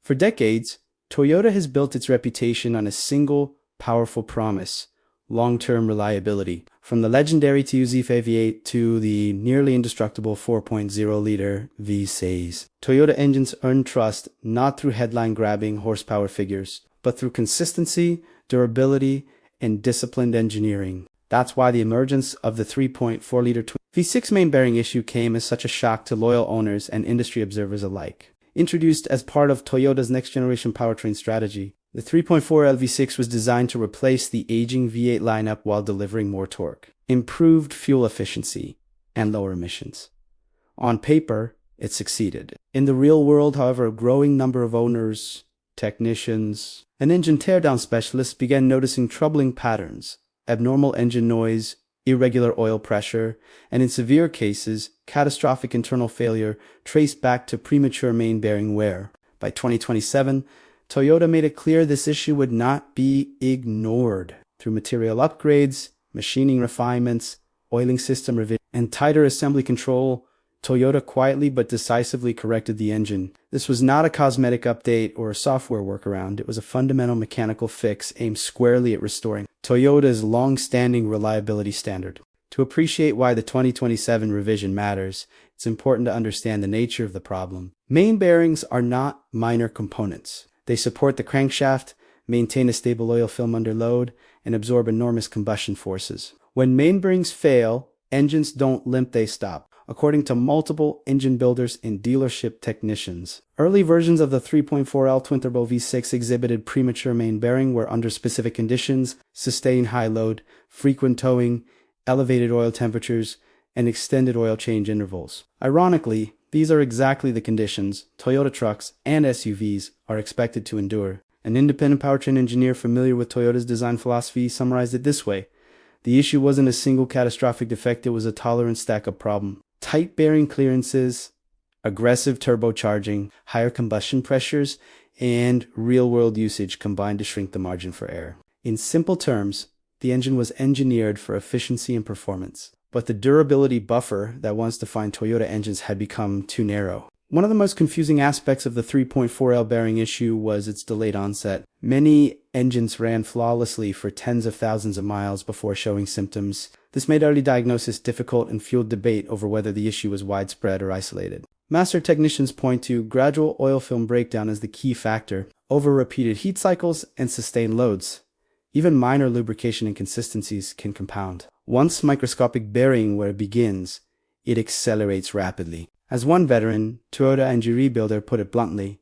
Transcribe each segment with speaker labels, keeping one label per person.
Speaker 1: For decades, Toyota has built its reputation on a single, powerful promise: long-term reliability. From the legendary TUZ V8 to the nearly indestructible 4.0-liter V6, Toyota engines earn trust not through headline-grabbing horsepower figures, but through consistency, durability, and disciplined engineering. That's why the emergence of the 3.4-liter V6 main bearing issue came as such a shock to loyal owners and industry observers alike. Introduced as part of Toyota's next-generation powertrain strategy, the 3.4L V6 was designed to replace the aging V8 lineup while delivering more torque, improved fuel efficiency, and lower emissions. On paper, it succeeded. In the real world, however, a growing number of owners, technicians, and engine teardown specialists began noticing troubling patterns: abnormal engine noise, irregular oil pressure, and in severe cases, catastrophic internal failure traced back to premature main bearing wear. By 2027, Toyota made it clear this issue would not be ignored. Through material upgrades, machining refinements, oiling system revision, and tighter assembly control, Toyota quietly but decisively corrected the engine. This was not a cosmetic update or a software workaround. It was a fundamental mechanical fix aimed squarely at restoring Toyota's long-standing reliability standard. To appreciate why the 2027 revision matters, it's important to understand the nature of the problem. Main bearings are not minor components. They support the crankshaft, maintain a stable oil film under load, and absorb enormous combustion forces. When main bearings fail, engines don't limp, they stop, according to multiple engine builders and dealership technicians. Early versions of the 3.4L twin-turbo V6 exhibited premature main bearing where under specific conditions, sustained high load, frequent towing, elevated oil temperatures, and extended oil change intervals. Ironically, these are exactly the conditions Toyota trucks and SUVs are expected to endure. An independent powertrain engineer familiar with Toyota's design philosophy summarized it this way: the issue wasn't a single catastrophic defect, it was a tolerance stack-up problem. Tight bearing clearances, aggressive turbocharging, higher combustion pressures, and real-world usage combined to shrink the margin for error. In simple terms, the engine was engineered for efficiency and performance, but the durability buffer that once defined Toyota engines had become too narrow. One of the most confusing aspects of the 3.4L bearing issue was its delayed onset. Many engines ran flawlessly for tens of thousands of miles before showing symptoms. This made early diagnosis difficult and fueled debate over whether the issue was widespread or isolated. Master technicians point to gradual oil film breakdown as the key factor, over repeated heat cycles, and sustained loads. Even minor lubrication inconsistencies can compound. Once microscopic bearing wear begins, it accelerates rapidly. As one veteran, Toyota engine rebuilder, put it bluntly,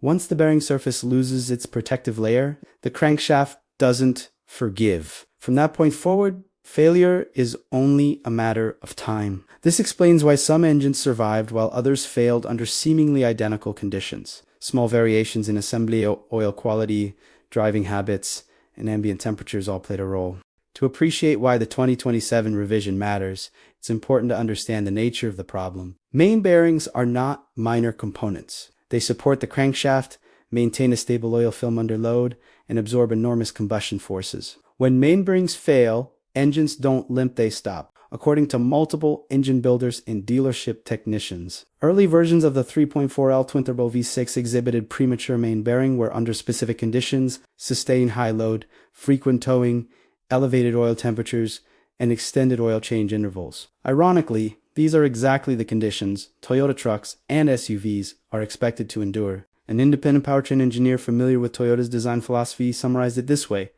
Speaker 1: once the bearing surface loses its protective layer, the crankshaft doesn't forgive. From that point forward, failure is only a matter of time. This explains why some engines survived while others failed under seemingly identical conditions. Small variations in assembly, oil quality, driving habits, and ambient temperatures all played a role. To appreciate why the 2027 revision matters, it's important to understand the nature of the problem. Main bearings are not minor components. They support the crankshaft, maintain a stable oil film under load, and absorb enormous combustion forces. When main bearings fail, engines don't limp, they stop, according to multiple engine builders and dealership technicians. Early versions of the 3.4L twin-turbo V6 exhibited premature main bearing where under specific conditions, sustained high load, frequent towing, elevated oil temperatures, and extended oil change intervals. Ironically, these are exactly the conditions Toyota trucks and SUVs are expected to endure. An independent powertrain engineer familiar with Toyota's design philosophy summarized it this way: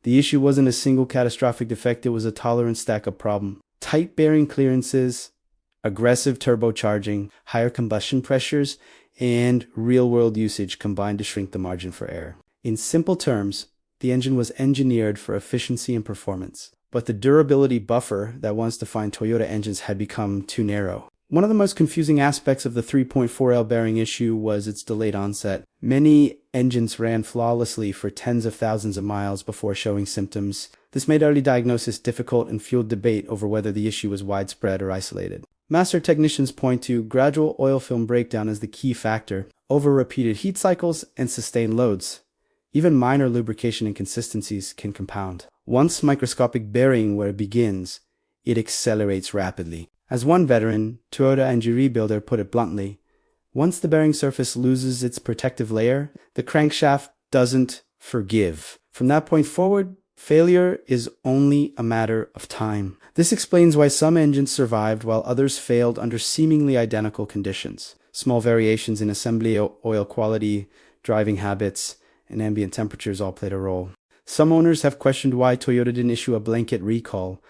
Speaker 1: the issue wasn't a single catastrophic defect, it was a tolerance stack-up problem. Tight bearing clearances, aggressive turbocharging, higher combustion pressures, and real-world usage combined to shrink the margin for error. In simple terms, the engine was engineered for efficiency and performance, but the durability buffer that once defined Toyota engines had become too narrow. One of the most confusing aspects of the 3.4L bearing issue was its delayed onset. Many engines ran flawlessly for tens of thousands of miles before showing symptoms. This made early diagnosis difficult and fueled debate over whether the issue was widespread or isolated. Master technicians point to gradual oil film breakdown as the key factor, over repeated heat cycles, and sustained loads. Even minor lubrication inconsistencies can compound. Once microscopic bearing wear begins, it accelerates rapidly. As one veteran, Toyota engine rebuilder, put it bluntly, Once the bearing surface loses its protective layer, the crankshaft doesn't forgive. From that point forward, failure is only a matter of time. This explains why some engines survived while others failed under seemingly identical conditions. Small variations in assembly, oil quality, driving habits, and ambient temperatures all played a role. Some owners have questioned why Toyota didn't issue a blanket recall.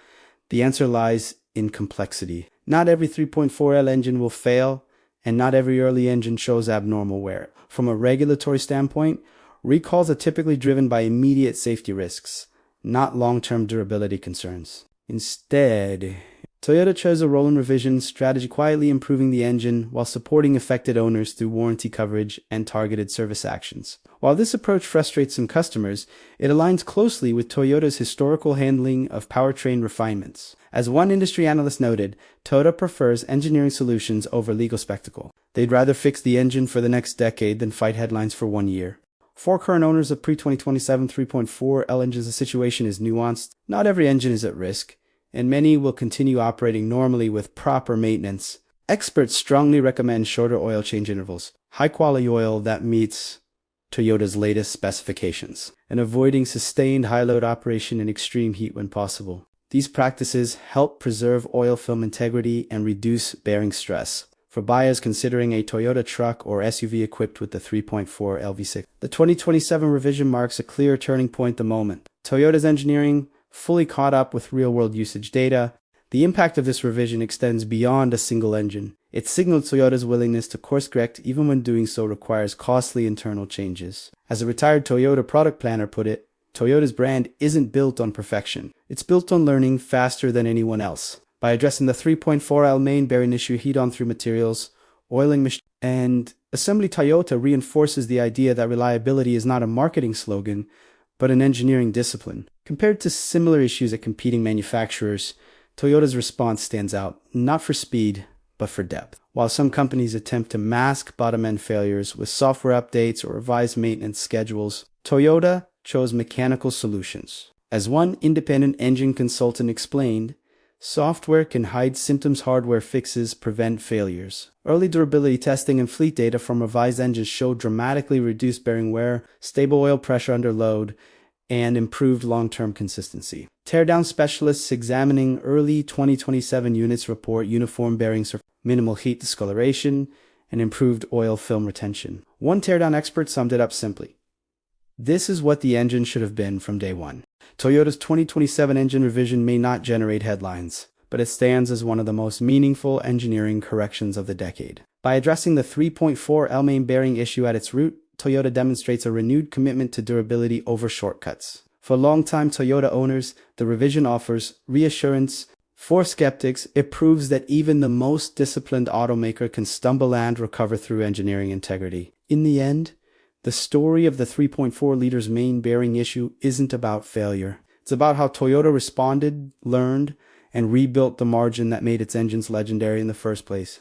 Speaker 1: The answer lies in complexity. Not every 3.4L engine will fail, and not every early engine shows abnormal wear. From a regulatory standpoint, recalls are typically driven by immediate safety risks, not long-term durability concerns. Instead, Toyota chose a rolling revision strategy, quietly improving the engine while supporting affected owners through warranty coverage and targeted service actions. While this approach frustrates some customers, it aligns closely with Toyota's historical handling of powertrain refinements. As one industry analyst noted, Toyota prefers engineering solutions over legal spectacle. They'd rather fix the engine for the next decade than fight headlines for 1 year. For current owners of pre-2027 3.4L engines, the situation is nuanced. Not every engine is at risk, and many will continue operating normally with proper maintenance. Experts strongly recommend shorter oil change intervals, high-quality oil that meets Toyota's latest specifications, and avoiding sustained high-load operation in extreme heat when possible. These practices help preserve oil film integrity and reduce bearing stress. For buyers considering a Toyota truck or SUV equipped with the 3.4 LV6, the 2027 revision marks a clear turning point. The moment Toyota's engineering fully caught up with real-world usage data, the impact of this revision extends beyond a single engine. It signaled Toyota's willingness to course-correct even when doing so requires costly internal changes. As a retired Toyota product planner put it, Toyota's brand isn't built on perfection. It's built on learning faster than anyone else. By addressing the 3.4L main bearing issue head-on through materials, oiling and assembly, Toyota reinforces the idea that reliability is not a marketing slogan, but an engineering discipline. Compared to similar issues at competing manufacturers, Toyota's response stands out, not for speed, but for depth. While some companies attempt to mask bottom-end failures with software updates or revised maintenance schedules, Toyota chose mechanical solutions. As one independent engine consultant explained, software can hide symptoms, hardware fixes prevent failures. Early durability testing and fleet data from revised engines showed dramatically reduced bearing wear, stable oil pressure under load, and improved long-term consistency. Teardown specialists examining early 2027 units report uniform bearing surface, minimal heat discoloration, and improved oil film retention. One teardown expert summed it up simply: this is what the engine should have been from day one. Toyota's 2027 engine revision may not generate headlines, but it stands as one of the most meaningful engineering corrections of the decade. By addressing the 3.4L main bearing issue at its root, Toyota demonstrates a renewed commitment to durability over shortcuts. For longtime Toyota owners, the revision offers reassurance. For skeptics, it proves that even the most disciplined automaker can stumble and recover through engineering integrity. In the end, the story of the 3.4 liters main bearing issue isn't about failure. It's about how Toyota responded, learned, and rebuilt the margin that made its engines legendary in the first place.